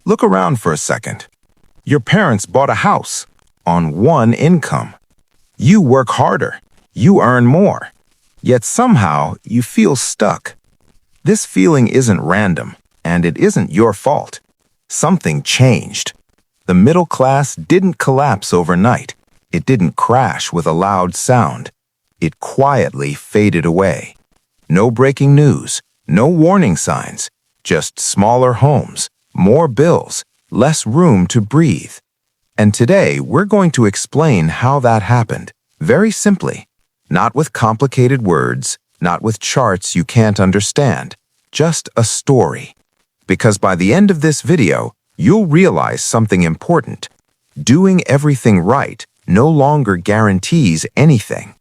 Look around for a second. Your parents bought a house on one income. You work harder. You earn more. Yet somehow you feel stuck. This feeling isn't random, and it isn't your fault. Something changed. The middle class didn't collapse overnight. It didn't crash with a loud sound. It quietly faded away. No breaking news, no warning signs, just smaller homes, more bills, less room to breathe. And today we're going to explain how that happened, very simply. Not with complicated words, not with charts you can't understand, just a story. Because by the end of this video, you'll realize something important. Doing everything right no longer guarantees anything.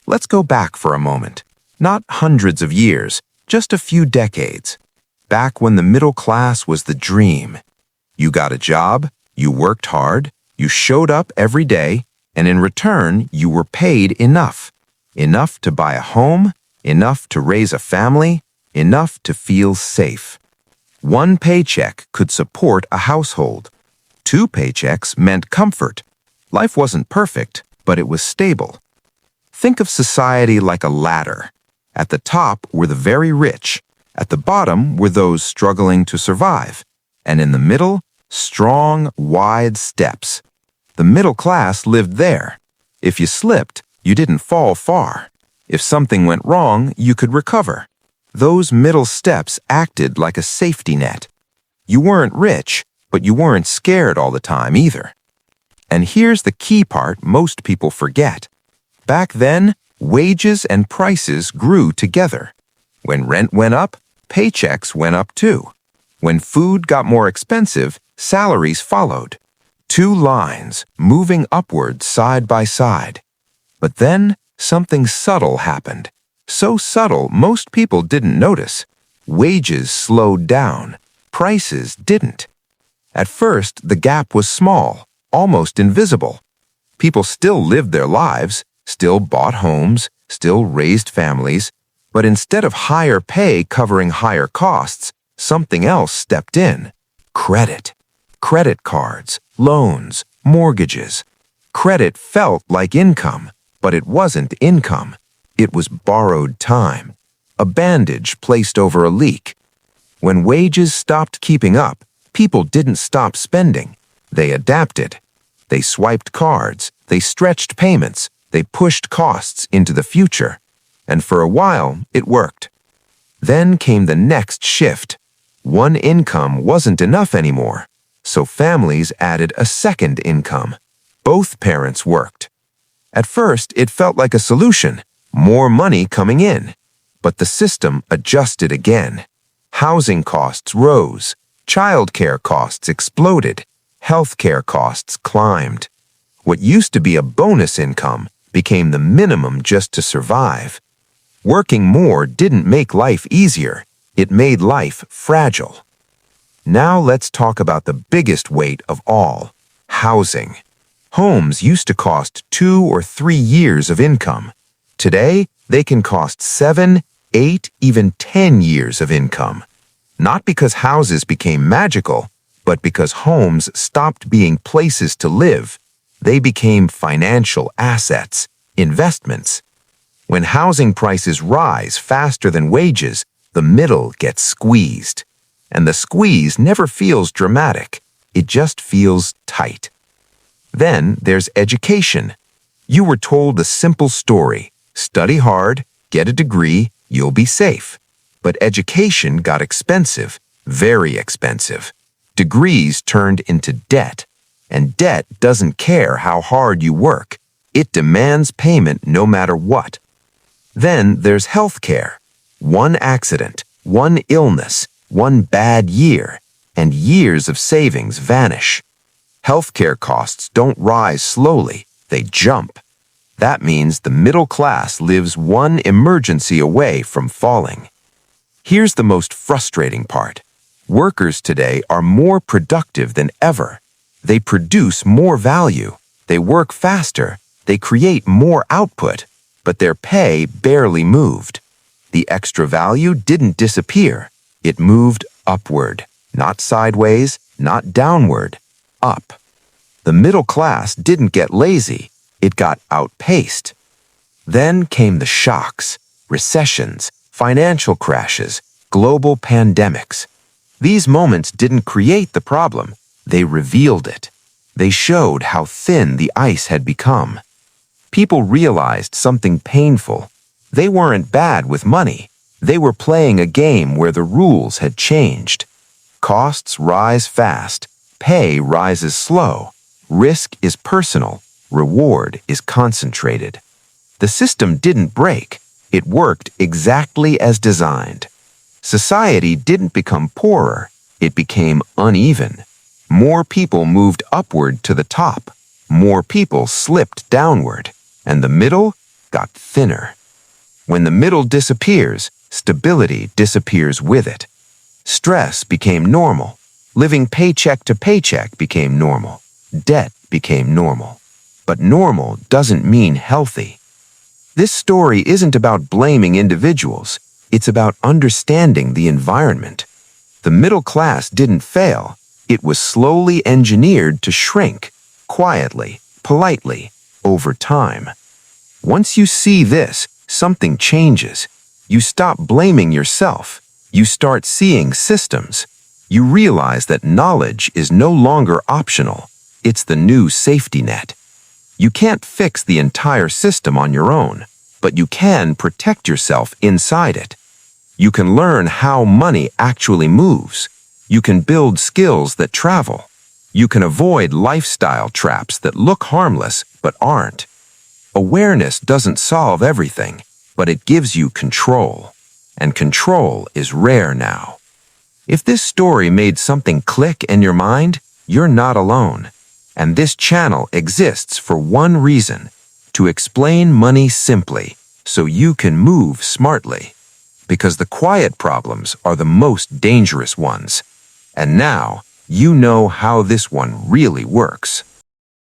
Let's go back for a moment. Not hundreds of years, just a few decades. Back when the middle class was the dream. You got a job, you worked hard, you showed up every day, and in return, you were paid enough. Enough to buy a home, enough to raise a family, enough to feel safe. One paycheck could support a household. 2 paychecks meant comfort. Life wasn't perfect, but it was stable. Think of society like a ladder. At the top were the very rich. At the bottom were those struggling to survive. And in the middle, strong, wide steps. The middle class lived there. If you slipped, you didn't fall far. If something went wrong, you could recover. Those middle steps acted like a safety net. You weren't rich, but you weren't scared all the time either. And here's the key part most people forget. Back then, wages and prices grew together. When rent went up, paychecks went up too. When food got more expensive, salaries followed. 2 lines moving upward side by side. But then something subtle happened. So subtle most people didn't notice. Wages slowed down. Prices didn't. At first, the gap was small, almost invisible. People still lived their lives, still bought homes, still raised families, but instead of higher pay covering higher costs, something else stepped in. Credit. Credit cards, loans, mortgages. Credit felt like income, but it wasn't income. It was borrowed time, a bandage placed over a leak. When wages stopped keeping up, people didn't stop spending. They adapted. They swiped cards, they stretched payments, they pushed costs into the future. And for a while, it worked. Then came the next shift. One income wasn't enough anymore, so families added a second income. Both parents worked. At first, it felt like a solution, more money coming in. But the system adjusted again. Housing costs rose, childcare costs exploded, healthcare costs climbed. What used to be a bonus income became the minimum just to survive. Working more didn't make life easier, it made life fragile. Now let's talk about the biggest weight of all, housing. Homes used to cost 2 or 3 years of income. Today, they can cost 7, 8, even 10 years of income. Not because houses became magical, but because homes stopped being places to live. They became financial assets, investments. When housing prices rise faster than wages, the middle gets squeezed. And the squeeze never feels dramatic. It just feels tight. Then there's education. You were told a simple story. Study hard, get a degree, you'll be safe. But education got expensive, very expensive. Degrees turned into debt. And debt doesn't care how hard you work. It demands payment no matter what. Then there's healthcare. One accident, one illness, one bad year, and years of savings vanish. Healthcare costs don't rise slowly, they jump. That means the middle class lives one emergency away from falling. Here's the most frustrating part. Workers today are more productive than ever. They produce more value, they work faster, they create more output, but their pay barely moved. The extra value didn't disappear. It moved upward, not sideways, not downward, up. The middle class didn't get lazy, it got outpaced. Then came the shocks, recessions, financial crashes, global pandemics. These moments didn't create the problem, they revealed it. They showed how thin the ice had become. People realized something painful. They weren't bad with money. They were playing a game where the rules had changed. Costs rise fast, pay rises slow, risk is personal, reward is concentrated. The system didn't break, it worked exactly as designed. Society didn't become poorer, it became uneven. More people moved upward to the top, more people slipped downward, and the middle got thinner. When the middle disappears, stability disappears with it. Stress became normal. Living paycheck to paycheck became normal. Debt became normal. But normal doesn't mean healthy. This story isn't about blaming individuals. It's about understanding the environment. The middle class didn't fail. It was slowly engineered to shrink, quietly, politely, over time. Once you see this, something changes. You stop blaming yourself. You start seeing systems. You realize that knowledge is no longer optional. It's the new safety net. You can't fix the entire system on your own, but you can protect yourself inside it. You can learn how money actually moves. You can build skills that travel. You can avoid lifestyle traps that look harmless but aren't. Awareness doesn't solve everything, but it gives you control. And control is rare now. If this story made something click in your mind, you're not alone. And this channel exists for one reason: to explain money simply, so you can move smartly. Because the quiet problems are the most dangerous ones. And now, you know how this one really works.